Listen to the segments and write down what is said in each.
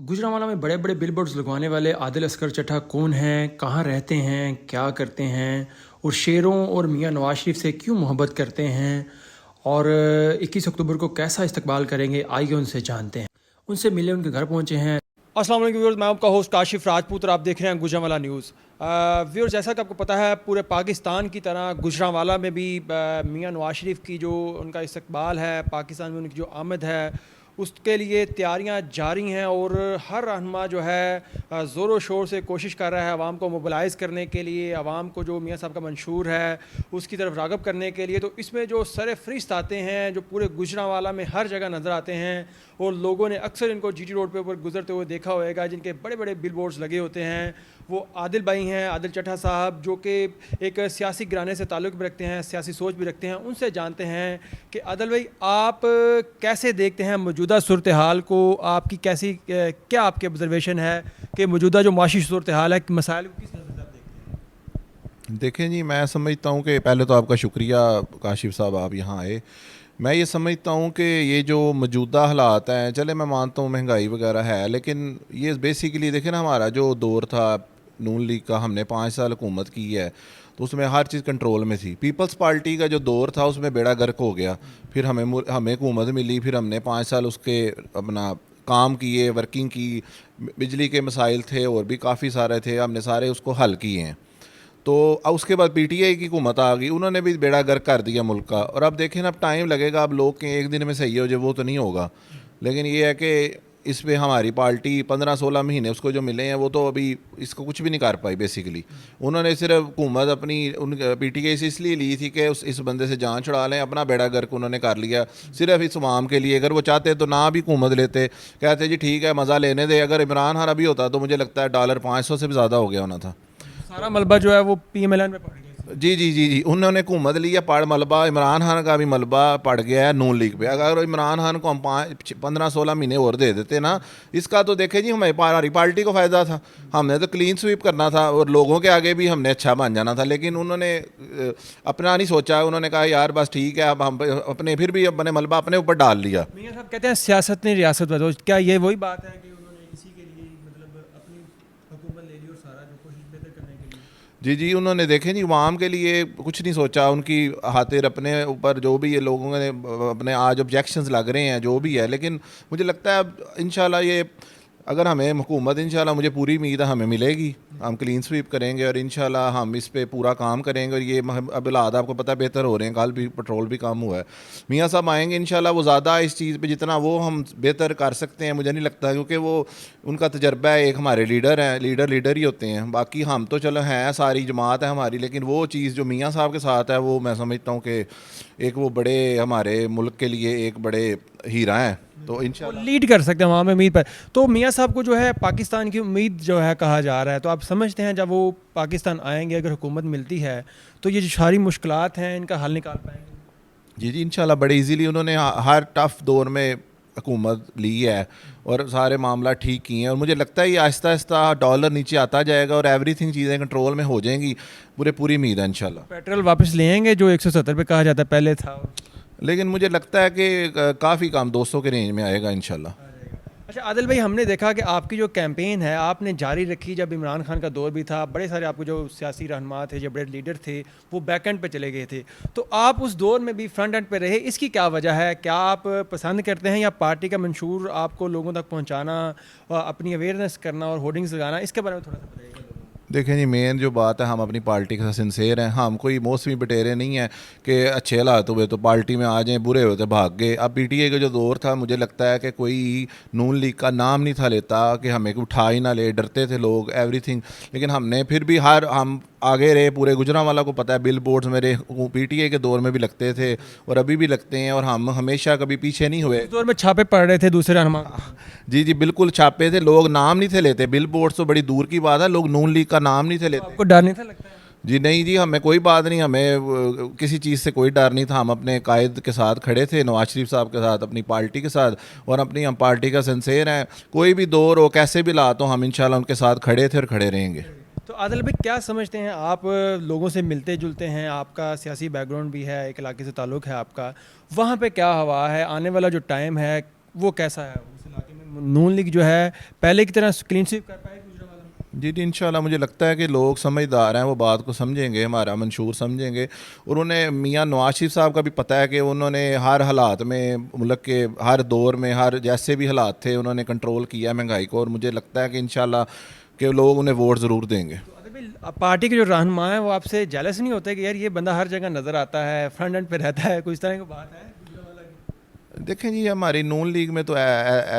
गुजरांवाला में बड़े बड़े बिलबोर्ड्स लगवाने वाले आदिल असगर चट्टा कौन हैं, कहाँ रहते हैं, क्या करते हैं और शेरों और मियां नवाज शरीफ से क्यों मोहब्बत करते हैं और 21 अक्टूबर को कैसा इस्तकबाल करेंगे, आइए उनसे जानते हैं। उनसे मिले, उनके घर पहुंचे हैं। अस्सलाम वालेकुम व्यूअर्स, मैं आपका होस्ट काशिफ राजपूत और आप देख रहे हैं गुजरांवाला न्यूज़। व्यूअर्स, जैसा कि आपको पता है, पूरे पाकिस्तान की तरह गुजरांवाला में भी मियां नवाज शरीफ की जो उनका इस्तकबाल है, पाकिस्तान में उनकी जो आमद है, उसके लिए तैयारियां जारी हैं और हर रहनुमा जो है ज़ोर शोर से कोशिश कर रहा है आवाम को मोबिलाइज़ करने के लिए, आवाम को जो मियां साहब का मंशूर है उसकी तरफ राग़ब करने के लिए। तो इसमें जो सर फ़हरिस्त आते हैं, जो पूरे गुजरांवाला में हर जगह नज़र आते हैं और लोगों ने अक्सर इनको जीटी रोड पे ऊपर गुजरते हुए देखा होगा, जिनके बड़े बड़े बिल बोर्ड्स लगे होते हैं, वो आदिल भाई हैं, आदिल चट्टा साहब, जो कि एक सियासी घराने से ताल्लुक़ भी रखते हैं, सियासी सोच भी रखते हैं। उनसे जानते हैं कि आदिल भाई, आप कैसे देखते हैं मौजूदा सूरत हाल को, आपकी कैसी क्या आपकी ऑब्जर्वेशन है कि मौजूदा जो माशी सूरत हाल है, मसाइल को किस तरह से आप देखते हैं? देखें जी, मैं समझता हूँ कि पहले तो आपका शुक्रिया काशिफ साहब, आप यहाँ आए। मैं ये समझता हूँ कि ये जो मौजूदा हालात हैं, चले मैं मानता हूँ महंगाई वगैरह है, लेकिन ये बेसिकली देखें ना, हमारा जो दौर था नून लीग का, हमने 5 साल हुकूमत की है, तो उसमें हर चीज़ कंट्रोल में थी। पीपल्स पार्टी का जो दौर था उसमें बेड़ा गर्क हो गया, फिर हमें हुकूमत मिली, फिर हमने 5 साल उसके अपना काम किए, वर्किंग की, बिजली के मसाइल थे और भी काफ़ी सारे थे, हमने सारे उसको हल किए हैं। तो अब उसके बाद पीटीआई की हुकूमत आ गई, उन्होंने भी बेड़ा गर्क कर दिया मुल्क का। और अब देखें ना, अब टाइम लगेगा, अब लोग के एक दिन में सही हो जाए वो तो नहीं होगा, लेकिन ये है कि इस पे हमारी पार्टी 15-16 महीने उसको जो मिले हैं वो तो अभी इसको कुछ भी नहीं कर पाई। बेसिकली उन्होंने सिर्फ हुकूमत अपनी उन पीटीआई से इसलिए ली थी कि इस बंदे से जान छुड़ा लें, अपना बेड़ा गर्क उन्होंने कर लिया सिर्फ इस अवाम के लिए। अगर वो चाहते तो ना भी हुकूमत लेते, कहते जी ठीक है मज़ा लेने दे। अगर इमरान खान अभी होता तो मुझे लगता है $500 से भी ज़्यादा हो गया होना था। सारा मलबा जो है वो पीएमएलएन में पड़ गया। जी जी जी जी, उन्होंने हुकूमत लिया, पड़ मलबा इमरान खान का भी मलबा पड़ गया है नून लीग पे। अगर इमरान खान को हम 15-16 महीने और दे देते ना, इसका तो देखे जी हमें हमारी पार्टी को फ़ायदा था। हमने तो क्लीन स्वीप करना था और लोगों के आगे भी हमने अच्छा बन जाना था, लेकिन उन्होंने अपना नहीं सोचा। उन्होंने कहा यार बस ठीक है, अब हम अपने फिर भी अपने मलबा अपने ऊपर डाल लिया। मियां साहब कहते हैं सियासत ने रियासत बदलो, क्या ये वही बात है कि उन्होंने इसी के लिए मतलब अपनी हुकूमत ले ली और सारा जो कोशिश बेहतर करने के लिए? जी जी, उन्होंने देखें जी आवाम के लिए कुछ नहीं सोचा। उनकी खातिर अपने ऊपर जो भी ये लोगों ने अपने आज ऑब्जेक्शंस लग रहे हैं जो भी है, लेकिन मुझे लगता है अब इंशाल्लाह ये अगर हमें हुकूमत इंशाल्लाह, मुझे पूरी उम्मीद है हमें मिलेगी, हम क्लीन स्वीप करेंगे और इंशाल्लाह हम इस पे पूरा काम करेंगे। और ये अब हालात आपको पता है बेहतर हो रहे हैं, कल भी पेट्रोल भी कम हुआ है। मियाँ साहब आएंगे इंशाल्लाह, वो ज़्यादा इस चीज़ पे जितना वो हम बेहतर कर सकते हैं मुझे नहीं लगता, क्योंकि वो उनका तजर्बा है। एक हमारे लीडर हैं, लीडर ही होते हैं, बाकी हम तो चलो हैं, सारी जमात है हमारी, लेकिन वो चीज़ जो मियाँ साहब के साथ है वो मैं समझता हूँ कि एक वो बड़े हमारे मुल्क के लिए एक बड़े हीरा हैं। तो वो इंशाल्लाह लीड कर सकते हैं वहाँ में उम्मीद पर। तो मियां साहब को जो है पाकिस्तान की उम्मीद जो है कहा जा रहा है, तो आप समझते हैं जब वो पाकिस्तान आएंगे, अगर हुकूमत मिलती है, तो ये जो सारी मुश्किलात हैं इनका हल निकाल पाएंगे? जी जी, इंशाल्लाह बड़े इजीली उन्होंने हर टफ़ दौर में हुकूमत ली है और सारे मामला ठीक किए हैं। और मुझे लगता है ये आहिस्ता आहिस्ता डॉलर नीचे आता जाएगा और एवरीथिंग चीज़ें कंट्रोल में हो जाएंगी, पूरी उम्मीद है इंशाल्लाह। पेट्रोल वापस ले आएंगे जो 170 पे कहा जाता है पहले था? लेकिन मुझे लगता है कि काफ़ी कम 200 के रेंज में आएगा इंशाल्लाह। अच्छा आदिल भाई, हमने देखा कि आपकी जो कैंपेन है आपने जारी रखी जब इमरान खान का दौर भी था। बड़े सारे आपको जो सियासी रहनुमा थे, जो बड़े लीडर थे, वो बैक एंड पे चले गए थे, तो आप उस दौर में भी फ्रंट एंड पे रहे। इसकी क्या वजह है? क्या आप पसंद करते हैं या पार्टी का मंशूर आपको लोगों तक पहुँचाना, अपनी अवेयरनेस करना और होर्डिंग्स लगाना, इसके बारे में थोड़ा सा बताइएगा लोगों को। देखें जी, मेन जो बात है, हम अपनी पार्टी के साथ सिंसेर हैं। हम कोई मौसमी बटेरे नहीं हैं कि अच्छे हालात हुए तो पार्टी में आ जाएं, बुरे हुए तो भाग गए। अब पीटीआई का जो दौर था, मुझे लगता है कि कोई नून लीग का नाम नहीं था लेता कि हमें उठा ही ना ले, डरते थे लोग एवरीथिंग। लेकिन हमने फिर भी हम आगे रहे। पूरे गुजरांवाला को पता है बिल बोर्ड्स मेरे पीटीआई के दौर में भी लगते थे और अभी भी लगते हैं, और हम हमेशा कभी पीछे नहीं हुए। उस दौर में छापे पड़ रहे थे दूसरे रहनुमा? जी जी बिल्कुल, छापे थे, लोग नाम नहीं थे लेते। बिल बोर्ड्स तो बड़ी दूर की बात है, लोग नून लीग का नाम नहीं थे तो लेते। आपको डर नहीं था लगता है? जी नहीं जी, हमें कोई बात नहीं, हमें किसी चीज़ से कोई डर नहीं था। हम अपने कायद के साथ खड़े थे, नवाज शरीफ साहब के साथ, अपनी पार्टी के साथ, और अपनी हम पार्टी का सिंसेर हैं। कोई भी दौर हो, कैसे भी लात हो, हम इंशाल्लाह उनके साथ खड़े थे और खड़े रहेंगे। तो आदिल भाई, क्या समझते हैं आप? लोगों से मिलते जुलते हैं, आपका सियासी बैकग्राउंड भी है, एक इलाके से ताल्लुक़ है आपका, वहाँ पे क्या हवा है? आने वाला जो टाइम है वो कैसा है उस इलाके में? नून लीग जो है पहले की तरह क्लीन स्वीप कर पाएगी गुजरांवाला में? जी इंशाल्लाह मुझे लगता है कि लोग समझदार हैं, वो बात को समझेंगे, हमारा मंशूर समझेंगे। और उन्हें मियां नवाज शरीफ साहब का भी पता है कि उन्होंने हर हालात में, मुल्क के हर दौर में, हर जैसे भी हालात थे उन्होंने कंट्रोल किया महंगाई को, और मुझे लगता है कि इंशाल्लाह कि लोग उन्हें वोट ज़रूर देंगे। तो अदल भाई, अब पार्टी के जो रहनुमा है वो आपसे जेलस नहीं होते कि यार ये बंदा हर जगह नज़र आता है, फ्रंट एंड पे रहता है, कुछ तरह की बात है गुजरांवाला की? देखें जी, हमारी नून लीग में तो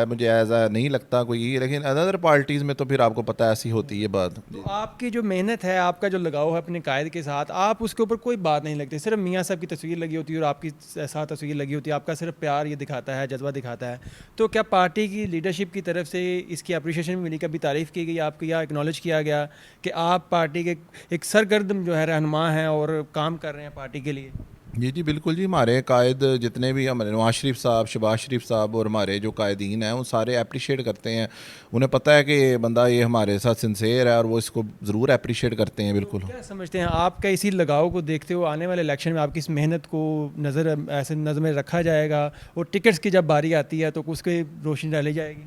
मुझे ऐसा नहीं लगता कोई, लेकिन अदर पार्टीज़ में तो फिर आपको पता है ऐसी होती है बात। तो आपकी जो मेहनत है, आपका जो लगाव है अपने कायद के साथ, आप उसके ऊपर कोई बात नहीं लगती, सिर्फ मियाँ साहब की तस्वीर लगी होती है और आपकी साथ तस्वीर लगी होती है, आपका सिर्फ प्यार ये दिखाता है, जज्बा दिखाता है। तो क्या पार्टी की लीडरशिप की तरफ से इसकी अप्रिशिएशन मिली, कभी तारीफ़ की गई आपकी या एक्नॉलेज किया गया कि आप पार्टी के एक सरगर्म जो है रहनुमा हैं और काम कर रहे हैं पार्टी के लिए? जी जी बिल्कुल जी, हमारे कायद जितने भी, हमारे नवाज शरीफ साहब, शहबाज शरीफ साहब और हमारे जो कायदीन हैं वो सारे अप्रिशिएट करते हैं। उन्हें पता है कि ये बंदा ये हमारे साथ सिंसेयर है और वो इसको ज़रूर अप्रिशिएट करते हैं। बिल्कुल। क्या समझते हैं आपका इसी लगाव को देखते हुए आने वाले इलेक्शन में आपकी इस मेहनत को नज़र में रखा जाएगा और टिकट्स की जब बारी आती है तो उसकी रोशनी डाली जाएगी?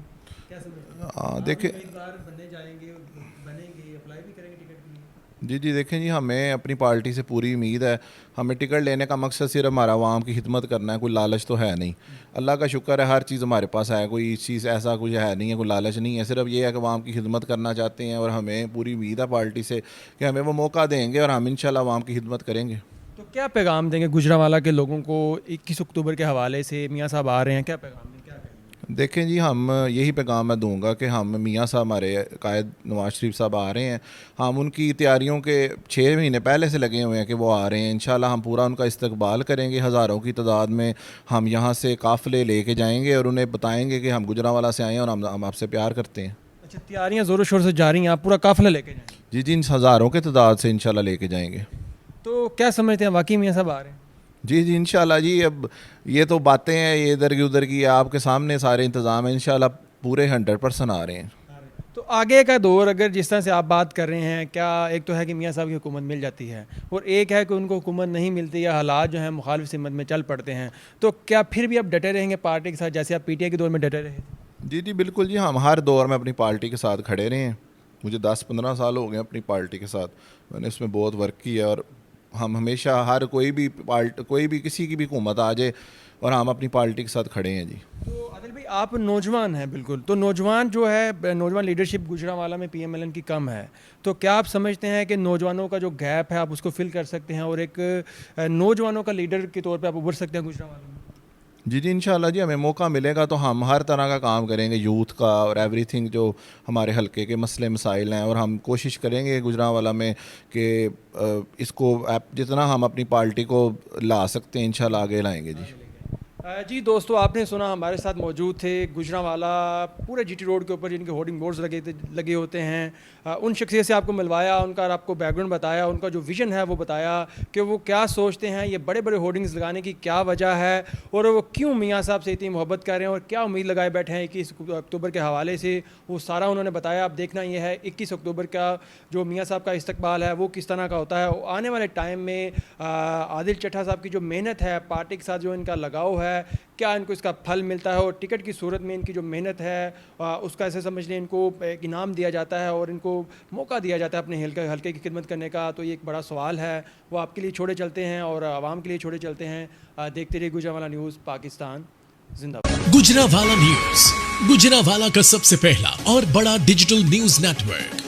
क्या समझते हैं? देखिए बनने जाएंगे, बनेंगे, अप्लाई भी करेंगे टिकट के लिए? जी जी, देखें जी, हमें अपनी पार्टी से पूरी उम्मीद है। हमें टिकट लेने का मकसद सिर्फ हमारा आवाम की खिदमत करना है, कोई लालच तो है नहीं। अल्लाह का शुक्र है, हर चीज़ हमारे पास है, कोई चीज़ ऐसा कुछ है नहीं है, कोई लालच नहीं है। सिर्फ ये है कि आवाम की खिदमत करना चाहते हैं और हमें पूरी उम्मीद है पार्टी से कि हमें वो मौका देंगे और हम इंशाल्लाह आवाम की खिदमत करेंगे। तो क्या पैगाम देंगे गुजरांवाला के लोगों को? 21 अक्टूबर के हवाले से मियाँ साहब आ रहे हैं, क्या पैगाम देंगे, क्या कहेंगे? देखें जी, हम यही पैगाम मैं दूंगा कि हम मियाँ साहब, हमारे कायद नवाज शरीफ साहब आ रहे हैं। हम उनकी तैयारियों के 6 महीने पहले से लगे हुए हैं कि वो आ रहे हैं। इंशाल्लाह हम पूरा उनका इस्तकबाल करेंगे। हज़ारों की तादाद में हम यहाँ से काफ़िले लेके जाएंगे और उन्हें बताएंगे कि हम गुजरांवाला से आए हैं और हम आपसे प्यार करते हैं। अच्छा, तैयारियां ज़ोरों शोर से जारी हैं, आप पूरा काफिला लेके जाएंगे? जी जी, इन हज़ारों के तादाद से इंशाल्लाह लेके जाएंगे। तो क्या समझते हैं वाकई मियाँ साहब आ रहे हैं? जी जी इंशाल्लाह जी। अब ये तो बातें हैं, ये इधर की उधर की, आपके सामने सारे इंतज़ाम हैं। इंशाल्लाह पूरे 100% आ रहे हैं। तो आगे का दौर, अगर जिस तरह से आप बात कर रहे हैं, क्या एक तो है कि मियाँ साहब की हुकूमत मिल जाती है और एक है कि उनको हुकूमत नहीं मिलती या हालात जो हैं मुखालिफ सिमत में चल पड़ते हैं, तो क्या फिर भी आप डटे रहेंगे पार्टी के साथ जैसे आप पीटीआई के दौर में डटे रहे? जी जी बिल्कुल जी, हम हर दौर में अपनी पार्टी के साथ खड़े रहे हैं। मुझे 10-15 साल हो गए अपनी पार्टी के साथ, मैंने इसमें बहुत वर्क किया और हम हमेशा, हर कोई भी किसी की भी हुकूमत आ जाए और हम अपनी पार्टी के साथ खड़े हैं जी। तो आदिल भाई, आप नौजवान हैं बिल्कुल, तो नौजवान जो है, नौजवान लीडरशिप गुजरांवाला में पीएमएलएन की कम है, तो क्या आप समझते हैं कि नौजवानों का जो गैप है आप उसको फिल कर सकते हैं और एक नौजवानों का लीडर के तौर पे आप उभर सकते हैं गुजरांवाला में? जी जी इंशाल्लाह जी, हमें मौका मिलेगा तो हम हर तरह का काम करेंगे, यूथ का और एवरीथिंग जो हमारे हलके के मसले मसाइल हैं, और हम कोशिश करेंगे गुजरांवाला में कि इसको जितना हम अपनी पार्टी को ला सकते हैं इंशाल्लाह आगे लाएंगे जी। जी दोस्तों, आपने सुना, हमारे साथ मौजूद थे गुजरांवाला पूरे जीटी रोड के ऊपर जिनके होर्डिंग बोर्ड्स लगे होते हैं, उन शख्सियत से आपको मिलवाया, उनका आपको बैकग्राउंड बताया, उनका जो विज़न है वो बताया कि वो क्या सोचते हैं, ये बड़े बड़े होर्डिंग्स लगाने की क्या वजह है और वो क्यों मियाँ साहब से इतनी मोहब्बत कर रहे हैं और क्या उम्मीद लगाए बैठे हैं 21 अक्टूबर के हवाले से, वो सारा उन्होंने बताया। अब देखना ये है 21 अक्टूबर का जो मियाँ साहब का इस्तकबाल है वो किस तरह का होता है। आने वाले टाइम में आदिल चट्टा साहब की जो मेहनत है, पार्टी के साथ जो इनका लगाव है, क्या इनको इसका फल मिलता है और टिकट की सूरत में इनकी जो मेहनत है उसका ऐसे समझ लें इनको एक इनाम दिया जाता है और इनको मौका दिया जाता है अपने हल्के की खिदमत करने का, तो ये एक बड़ा सवाल है, वो आपके लिए छोड़े चलते हैं और आवाम के लिए छोड़े चलते हैं। देखते रहिए गुजरांवाला न्यूज़, पाकिस्तान जिंदाबाद। गुजरांवाला न्यूज़, गुजरांवाला का सबसे पहला और बड़ा डिजिटल न्यूज़ नेटवर्क।